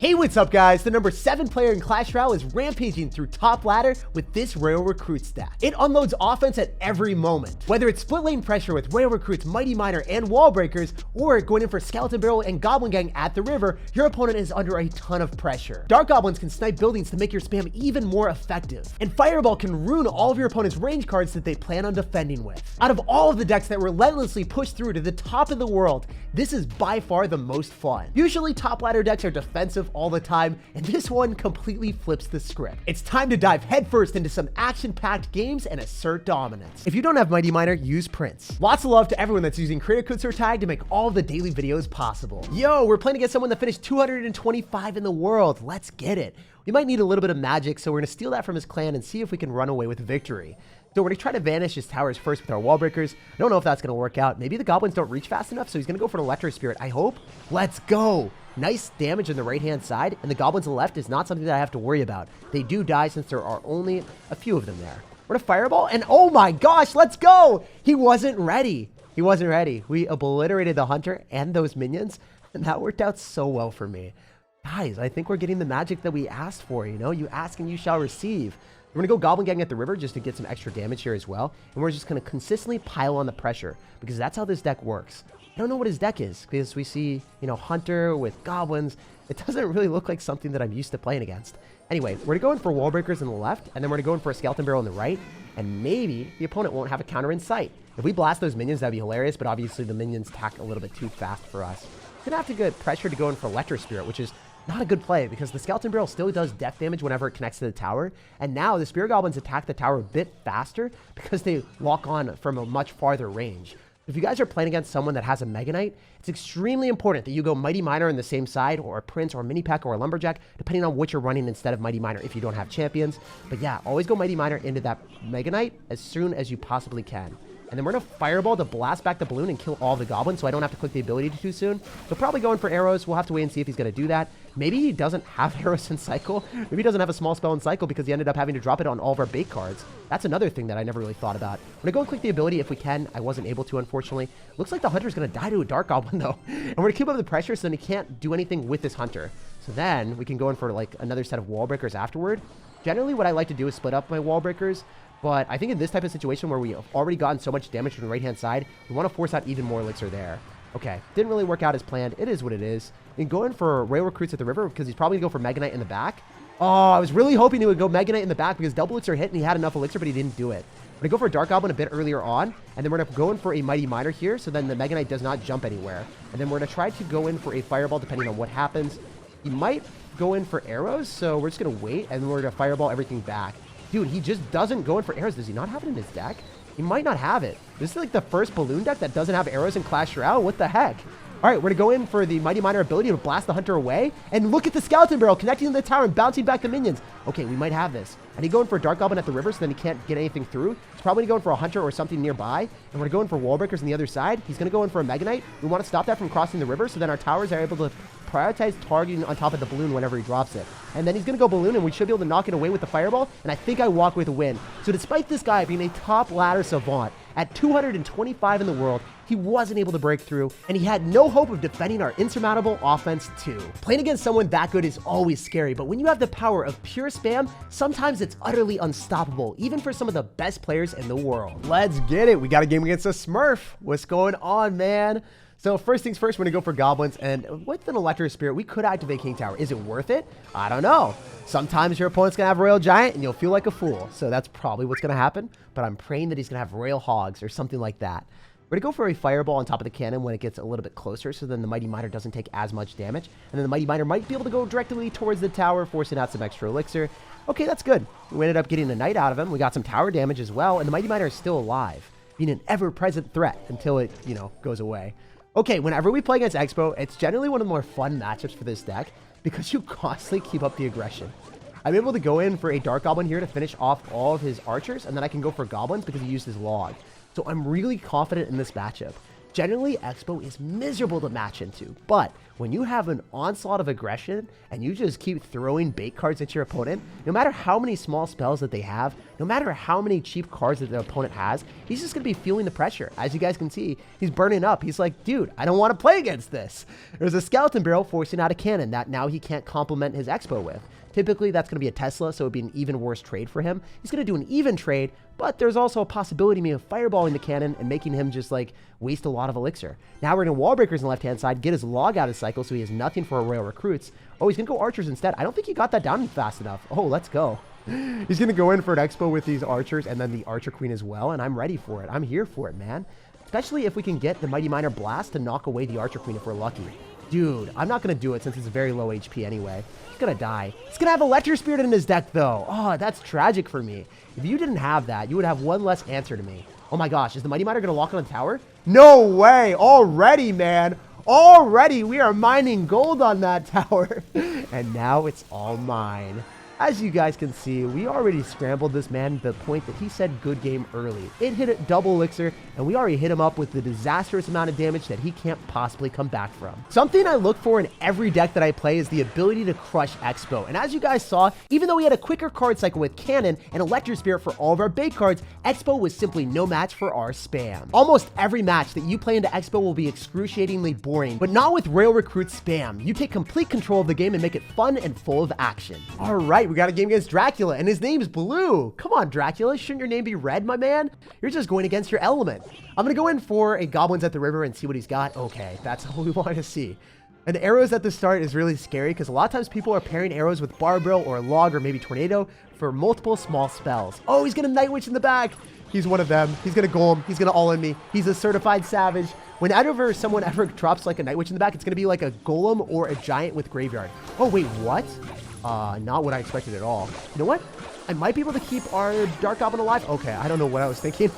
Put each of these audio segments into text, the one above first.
Hey, what's up guys? The number 7 player in Clash Royale is rampaging through top ladder with this Royal Recruit stack. It unloads offense at every moment. Whether it's split lane pressure with Royal Recruits, Mighty Miner, and Wall Breakers, or going in for Skeleton Barrel and Goblin Gang at the river, your opponent is under a ton of pressure. Dark Goblins can snipe buildings to make your spam even more effective. And Fireball can ruin all of your opponent's range cards that they plan on defending with. Out of all of the decks that relentlessly push through to the top of the world, this is by far the most fun. Usually top ladder decks are defensive all the time, and this one completely flips the script. It's time to dive headfirst into some action-packed games and assert dominance. If you don't have Mighty Miner, use Prince. Lots of love to everyone that's using creator code SirTag to make all of the daily videos possible. Yo, we're playing against someone that finished 225 in the world. Let's get it. We might need a little bit of magic, so we're gonna steal that from his clan and see if we can run away with victory. So we're gonna try to vanish his towers first with our wall breakers. I don't know if that's gonna work out. Maybe the goblins don't reach fast enough, so he's gonna go for an Electro Spirit, I hope. Let's go. Nice damage on the right-hand side, and the goblins on the left is not something that I have to worry about. They do die since there are only a few of them there. We're gonna Fireball, and oh my gosh, let's go! He wasn't ready. He wasn't ready. We obliterated the hunter and those minions, and that worked out so well for me. Guys, I think we're getting the magic that we asked for, you know? You ask and you shall receive. We're gonna go Goblin Gang at the river just to get some extra damage here as well. And we're just gonna consistently pile on the pressure because that's how this deck works. I don't know what his deck is because we see, you know, Hunter with Goblins. It doesn't really look like something that I'm used to playing against. Anyway, we're gonna go in for Wall Breakers on the left, and then we're gonna go in for a Skeleton Barrel on the right, and maybe the opponent won't have a counter in sight. If we blast those minions, that'd be hilarious, but obviously the minions tack a little bit too fast for us. Gonna have to get pressure to go in for Electro Spirit, which is not a good play because the Skeleton Barrel still does death damage whenever it connects to the tower. And now the Spirit Goblins attack the tower a bit faster because they lock on from a much farther range. If you guys are playing against someone that has a Mega Knight, it's extremely important that you go Mighty Miner on the same side, or a Prince, or a Mini Pack, or a Lumberjack, depending on what you're running instead of Mighty Miner if you don't have champions. But yeah, always go Mighty Miner into that Mega Knight as soon as you possibly can. And then we're going to Fireball to blast back the balloon and kill all the goblins so I don't have to click the ability too soon. So probably going for arrows. We'll have to wait and see if he's going to do that. Maybe he doesn't have arrows in cycle. Maybe he doesn't have a small spell in cycle because he ended up having to drop it on all of our bait cards. That's another thing that I never really thought about. I'm going to go and click the ability if we can. I wasn't able to, unfortunately. Looks like the Hunter's going to die to a Dark Goblin, though. And we're going to keep up the pressure so then he can't do anything with this Hunter. So then we can go in for like another set of Wall Breakers afterward. Generally, what I like to do is split up my Wall Breakers. But I think in this type of situation where we have already gotten so much damage from the right-hand side, we want to force out even more elixir there. Okay, didn't really work out as planned. It is what it is. And going for Royal Recruits at the river because he's probably going to go for Mega Knight in the back. Oh, I was really hoping he would go Mega Knight in the back because double elixir hit and he had enough elixir, but he didn't do it. We're going to go for a Dark Goblin a bit earlier on, and then we're going to go in for a Mighty Miner here, so then the Mega Knight does not jump anywhere. And then we're going to try to go in for a Fireball depending on what happens. He might go in for arrows, so we're just going to wait, and then we're going to Fireball everything back. Dude, he just doesn't go in for arrows. Does he not have it in his deck? He might not have it. This is like the first balloon deck that doesn't have arrows in Clash Royale. What the heck? All right, we're going to go in for the Mighty Miner ability to blast the Hunter away. And look at the Skeleton Barrel connecting to the tower and bouncing back the minions. Okay, we might have this. And he going for a Dark Goblin at the river so then he can't get anything through. He's probably going for a Hunter or something nearby. And we're going for Wall Breakers on the other side. He's going to go in for a Mega Knight. We want to stop that from crossing the river so then our towers are able to prioritize targeting on top of the balloon whenever he drops it. And then he's going to go balloon and we should be able to knock it away with the Fireball. And I think I walk with a win. So despite this guy being a top ladder savant at 225 in the world, he wasn't able to break through and he had no hope of defending our insurmountable offense too. Playing against someone that good is always scary, but when you have the power of pure spam, sometimes it's utterly unstoppable, even for some of the best players in the world. Let's get it. We got a game against a Smurf. What's going on, man? So first things first, we're going to go for Goblins, and with an Electro Spirit, we could activate King Tower. Is it worth it? I don't know. Sometimes your opponent's going to have Royal Giant, and you'll feel like a fool. So that's probably what's going to happen, but I'm praying that he's going to have Royal Hogs or something like that. We're going to go for a Fireball on top of the cannon when it gets a little bit closer, so then the Mighty Miner doesn't take as much damage, and then the Mighty Miner might be able to go directly towards the tower, forcing out some extra elixir. Okay, that's good. We ended up getting a Knight out of him. We got some tower damage as well, and the Mighty Miner is still alive, being an ever-present threat until it, you know, goes away. Okay, whenever we play against Expo, it's generally one of the more fun matchups for this deck because you constantly keep up the aggression. I'm able to go in for a Dark Goblin here to finish off all of his archers, and then I can go for Goblins because he used his log. So I'm really confident in this matchup. Generally, Expo is miserable to match into, but when you have an onslaught of aggression and you just keep throwing bait cards at your opponent, no matter how many small spells that they have, no matter how many cheap cards that the opponent has, he's just going to be feeling the pressure. As you guys can see, he's burning up. He's like, dude, I don't want to play against this. There's a skeleton barrel forcing out a cannon that now he can't complement his expo with. Typically, that's going to be a Tesla, so it would be an even worse trade for him. He's going to do an even trade, but there's also a possibility of me fireballing the cannon and making him just like waste a lot of elixir. Now we're going to wall breakers on the left-hand side, get his log out of cycle so he has nothing for our Royal recruits. Oh, he's going to go archers instead. I don't think he got that down fast enough. Oh, let's go. He's going to go in for an expo with these archers and then the archer queen as well, and I'm ready for it. I'm here for it, man. Especially if we can get the Mighty Miner Blast to knock away the archer queen if we're lucky. Dude, I'm not going to do it since it's very low HP anyway. He's going to die. He's going to have Electro Spirit in his deck, though. Oh, that's tragic for me. If you didn't have that, you would have one less answer to me. Oh my gosh, is the Mighty Miner going to lock on the tower? No way. Already, man. Already, we are mining gold on that tower. And now it's all mine. As you guys can see, we already scrambled this man to the point that he said good game early. It hit a double elixir, and we already hit him up with the disastrous amount of damage that he can't possibly come back from. Something I look for in every deck that I play is the ability to crush Expo. And as you guys saw, even though we had a quicker card cycle with Cannon and Electro Spirit for all of our bait cards, Expo was simply no match for our spam. Almost every match that you play into Expo will be excruciatingly boring, but not with Royal Recruit spam. You take complete control of the game and make it fun and full of action. All right, we got a game against Dracula, and his name's Blue. Come on, Dracula. Shouldn't your name be red, my man? You're just going against your element. I'm going to go in for a Goblins at the River and see what he's got. Okay, that's all we want to see. And arrows at the start is really scary because a lot of times people are pairing arrows with Barbarill or Log or maybe Tornado for multiple small spells. Oh, he's going to Night Witch in the back. He's one of them. He's going to Golem. He's going to all in me. He's a certified savage. Whenever someone ever drops like a Night Witch in the back, it's going to be like a Golem or a Giant with Graveyard. Oh, wait, what? Not what I expected at all. You know what? I might be able to keep our Dark Goblin alive. Okay, I don't know what I was thinking.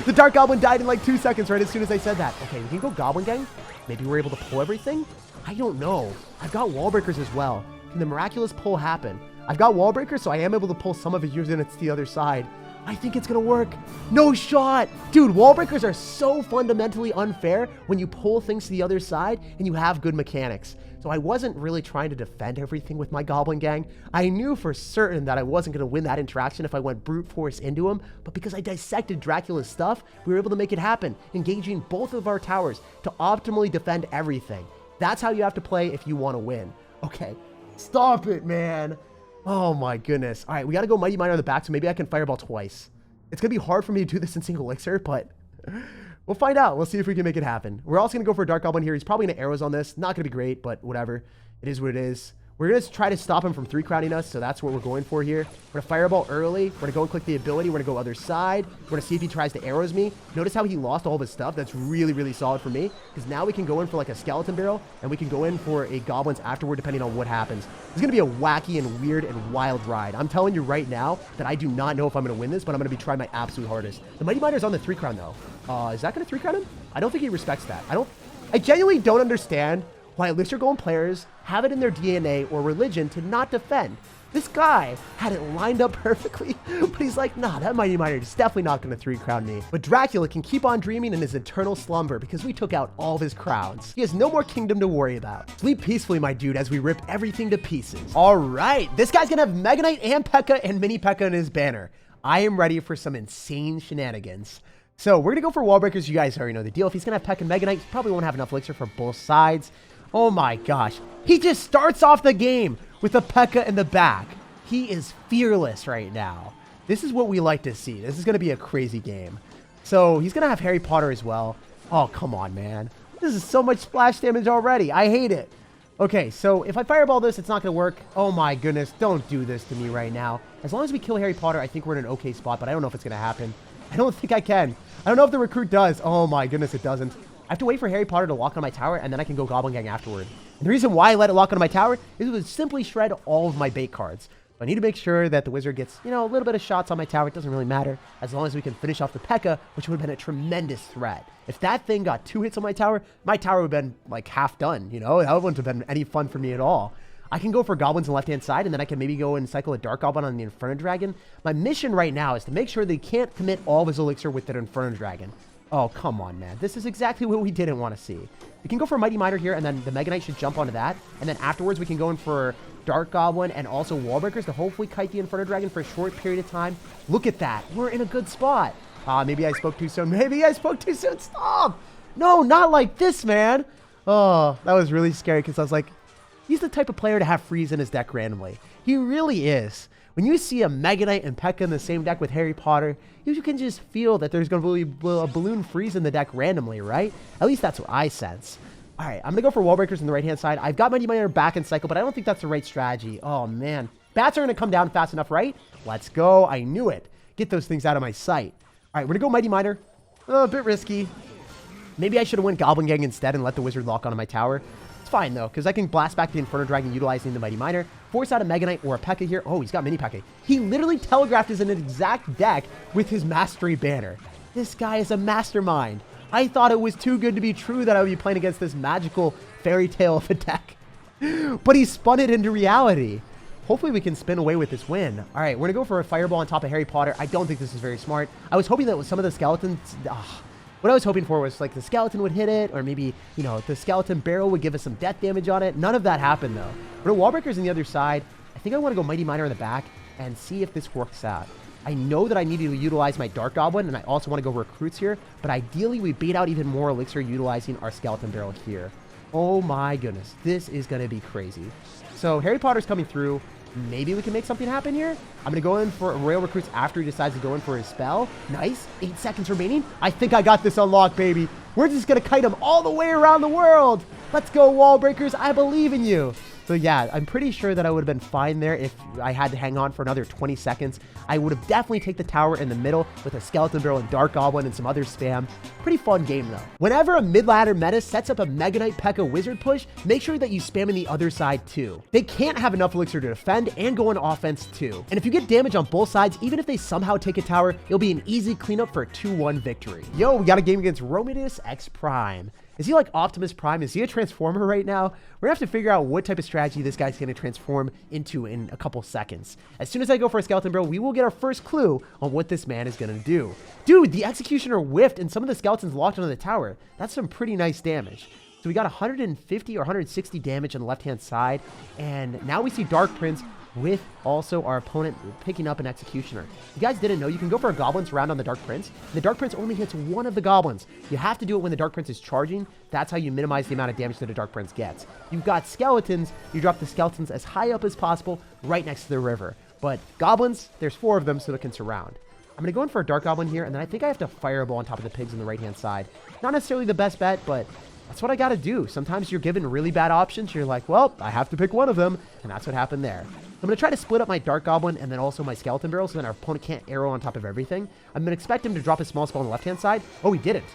The Dark Goblin died in like 2 seconds right as soon as I said that. Okay, we can go Goblin Gang. Maybe we're able to pull everything. I don't know. I've got Wall Breakers as well. Can the miraculous pull happen? I've got Wall Breakers, so I am able to pull some of his units to the other side. I think it's going to work. No shot. Dude, Wall Breakers are so fundamentally unfair when you pull things to the other side and you have good mechanics. So I wasn't really trying to defend everything with my Goblin Gang. I knew for certain that I wasn't going to win that interaction if I went brute force into him, but because I dissected Dracula's stuff, we were able to make it happen, engaging both of our towers to optimally defend everything. That's how you have to play if you want to win. Okay, stop it, man. Oh my goodness. All right, we got to go Mighty Miner on the back, so maybe I can Fireball twice. It's going to be hard for me to do this in single elixir, but we'll find out. We'll see if we can make it happen. We're also going to go for a Dark Goblin here. He's probably going to arrows on this. Not going to be great, but whatever. It is what it is. We're going to try to stop him from 3-crowning us, so that's what we're going for here. We're going to Fireball early. We're going to go and click the ability. We're going to go other side. We're going to see if he tries to arrows me. Notice how he lost all of his stuff. That's really, really solid for me, because now we can go in for like a Skeleton Barrel, and we can go in for a Goblins afterward, depending on what happens. It's going to be a wacky and weird and wild ride. I'm telling you right now that I do not know if I'm going to win this, but I'm going to be trying my absolute hardest. The Mighty Miner's on the 3-crown, though. Is that going to 3-crown him? I don't think he respects that. I genuinely don't understand why Elixir Golem players have it in their DNA or religion to not defend. This guy had it lined up perfectly, but he's like, nah, that Mighty Miner is definitely not going to 3-crown me. But Dracula can keep on dreaming in his eternal slumber because we took out all of his crowns. He has no more kingdom to worry about. Sleep peacefully, my dude, as we rip everything to pieces. All right, this guy's going to have Mega Knight and P.E.K.K.A. and Mini P.E.K.K.A. in his banner. I am ready for some insane shenanigans. So we're going to go for Wall Breakers. You guys already know the deal. If he's going to have P.E.K.K.A. and Mega Knight, he probably won't have enough elixir for both sides. Oh my gosh. He just starts off the game with a P.E.K.K.A. in the back. He is fearless right now. This is what we like to see. This is going to be a crazy game. So he's going to have Harry Potter as well. Oh, come on, man. This is so much splash damage already. I hate it. Okay, so if I fireball this, it's not going to work. Oh my goodness. Don't do this to me right now. As long as we kill Harry Potter, I think we're in an okay spot, but I don't know if it's going to happen. I don't think I can. I don't know if the recruit does. Oh my goodness, it doesn't. I have to wait for Harry Potter to lock on my tower, and then I can go Goblin Gang afterward. And the reason why I let it lock on my tower is it would simply shred all of my bait cards. So I need to make sure that the wizard gets, you know, a little bit of shots on my tower. It doesn't really matter, as long as we can finish off the P.E.K.K.A., which would have been a tremendous threat. If that thing got 2 hits on my tower would have been like half done, you know? That wouldn't have been any fun for me at all. I can go for goblins on the left-hand side, and then I can maybe go and cycle a Dark Goblin on the Inferno Dragon. My mission right now is to make sure they can't commit all of his elixir with that Inferno Dragon. Oh, come on, man. This is exactly what we didn't want to see. We can go for Mighty Miner here, and then the Mega Knight should jump onto that. And then afterwards, we can go in for Dark Goblin and also Wall Breakers to hopefully kite the Inferno Dragon for a short period of time. Look at that. We're in a good spot. Maybe I spoke too soon. Maybe I spoke too soon. Stop. No, not like this, man. Oh, that was really scary because I was like, he's the type of player to have freeze in his deck randomly. He really is. When you see a Mega Knight and P.E.K.K.A in the same deck with Harry Potter, you can just feel that there's going to be a balloon freeze in the deck randomly, right? At least that's what I sense. All right, I'm going to go for Wall Breakers on the right-hand side. I've got Mighty Miner back in cycle, but I don't think that's the right strategy. Oh, man. Bats are going to come down fast enough, right? Let's go. I knew it. Get those things out of my sight. All right, we're going to go Mighty Miner. A bit risky. Maybe I should have went Goblin Gang instead and let the Wizard lock onto my tower. It's fine, though, because I can blast back the Inferno Dragon utilizing the Mighty Miner, force out a Mega Knight or a P.E.K.K.A here. Oh, he's got mini P.E.K.K.A. He literally telegraphed his in an exact deck with his Mastery banner. This guy is a mastermind. I thought it was too good to be true that I would be playing against this magical fairy tale of a deck. But he spun it into reality. Hopefully we can spin away with this win. All right, we're going to go for a Fireball on top of Harry Potter. I don't think this is very smart. I was hoping that with some of the skeletons... what I was hoping for was like the skeleton would hit it, or maybe, you know, the skeleton barrel would give us some death damage on it. None of that happened, though. We're Wall Breakers on the other side. I think I want to go Mighty Miner in the back and see if this works out. I know that I need to utilize my Dark Goblin, and I also want to go Recruits here, but ideally we bait out even more Elixir utilizing our skeleton barrel here. Oh my goodness, this is going to be crazy. So Harry Potter's coming through. Maybe we can make something happen here. I'm going to go in for Royal Recruits after he decides to go in for his spell. Nice. 8 seconds remaining. I think I got this unlocked, baby. We're just going to kite him all the way around the world. Let's go, Wall Breakers. I believe in you. So yeah, I'm pretty sure that I would have been fine there if I had to hang on for another 20 seconds. I would have definitely taken the tower in the middle with a Skeleton Barrel and Dark Goblin and some other spam. Pretty fun game though. Whenever a mid-ladder meta sets up a Mega Knight P.E.K.K.A Wizard push, make sure that you spam in the other side too. They can't have enough Elixir to defend and go on offense too. And if you get damage on both sides, even if they somehow take a tower, it'll be an easy cleanup for a 2-1 victory. Yo, we got a game against Romulus X Prime. Is he like Optimus Prime? Is he a Transformer right now? We're gonna have to figure out what type of strategy this guy's gonna transform into in a couple seconds. As soon as I go for a Skeleton Barrel, we will get our first clue on what this man is gonna do. Dude, the Executioner whiffed and some of the skeletons locked onto the tower. That's some pretty nice damage. So we got 150 or 160 damage on the left-hand side. And now we see Dark Prince with also our opponent picking up an Executioner. If you guys didn't know, you can go for a Goblin surround on the Dark Prince. The Dark Prince only hits one of the Goblins. You have to do it when the Dark Prince is charging. That's how you minimize the amount of damage that a Dark Prince gets. You've got Skeletons. You drop the Skeletons as high up as possible right next to the river. But Goblins, there's 4 of them, so they can surround. I'm going to go in for a Dark Goblin here, and then I think I have to Fireball on top of the pigs on the right-hand side. Not necessarily the best bet, but that's what I got to do. Sometimes you're given really bad options. You're like, well, I have to pick one of them, and that's what happened there. I'm going to try to split up my Dark Goblin and then also my Skeleton Barrel so then our opponent can't arrow on top of everything. I'm going to expect him to drop a small spell on the left-hand side. Oh, he didn't.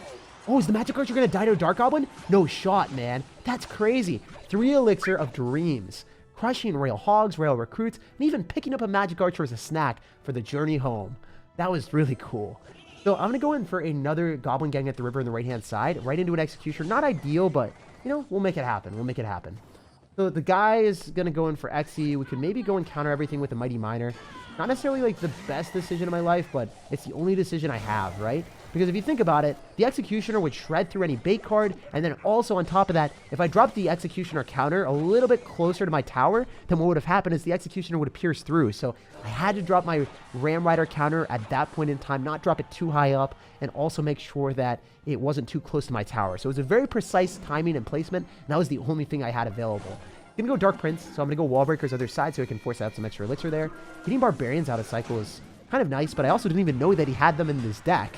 Oh, is the Magic Archer going to die to a Dark Goblin? No shot, man. That's crazy. 3 Elixir of Dreams. Crushing Royal Hogs, Royal Recruits, and even picking up a Magic Archer as a snack for the journey home. That was really cool. So I'm going to go in for another Goblin Gang at the river on the right-hand side, right into an Executioner. Not ideal, but, you know, we'll make it happen. We'll make it happen. So the guy is going to go in for Xe. We could maybe go and counter everything with a Mighty Miner. Not necessarily like the best decision of my life, but it's the only decision I have, right? Because if you think about it, the Executioner would shred through any bait card, and then also on top of that, if I dropped the Executioner counter a little bit closer to my tower, then what would have happened is the Executioner would have pierced through. So I had to drop my Ram Rider counter at that point in time, not drop it too high up, and also make sure that it wasn't too close to my tower. So it was a very precise timing and placement, and that was the only thing I had available. I'm going to go Dark Prince, so I'm going to go Wall Breakers other side so I can force out some extra Elixir there. Getting Barbarians out of cycle is kind of nice, but I also didn't even know that he had them in this deck.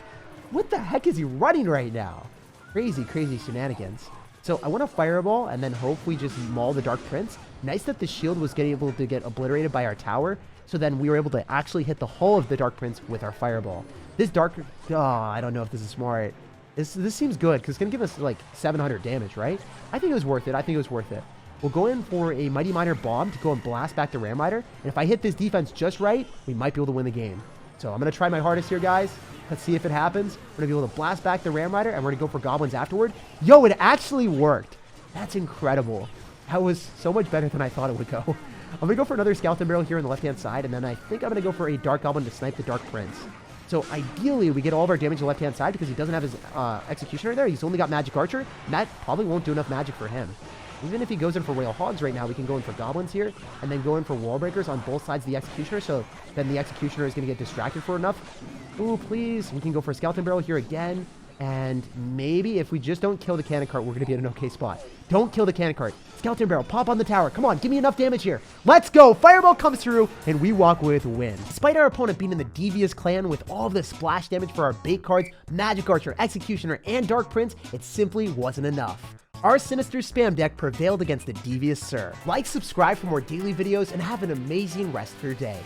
What the heck is he running right now? Crazy, crazy shenanigans. So I want to Fireball and then hope we just maul the Dark Prince. Nice that the shield was able to get obliterated by our tower, so then we were able to actually hit the hull of the Dark Prince with our Fireball. This Dark... Oh, I don't know if this is smart. This seems good, because it's going to give us like 700 damage, right? I think it was worth it. I think it was worth it. We'll go in for a Mighty Miner Bomb to go and blast back the Ram Rider. And if I hit this defense just right, we might be able to win the game. So I'm going to try my hardest here, guys. Let's see if it happens. We're going to be able to blast back the Ram Rider, and we're going to go for Goblins afterward. Yo, it actually worked. That's incredible. That was so much better than I thought it would go. I'm going to go for another Skeleton Barrel here on the left-hand side, and then I think I'm going to go for a Dark Goblin to snipe the Dark Prince. So ideally, we get all of our damage to the left-hand side because he doesn't have his Executioner there. He's only got Magic Archer, and that probably won't do enough magic for him. Even if he goes in for Royal Hogs right now, we can go in for Goblins here, and then go in for Wall Breakers on both sides of the Executioner, so then the Executioner is going to get distracted for enough. Ooh, please. We can go for a Skeleton Barrel here again, and maybe if we just don't kill the Cannon Cart, we're going to be in an okay spot. Don't kill the Cannon Cart. Skeleton Barrel, pop on the tower. Come on, give me enough damage here. Let's go. Fireball comes through, and we walk with win. Despite our opponent being in the Devious clan with all of the splash damage for our bait cards, Magic Archer, Executioner, and Dark Prince, it simply wasn't enough. Our Sinister Spam deck prevailed against the Devious Sir. Like, subscribe for more daily videos, and have an amazing rest of your day.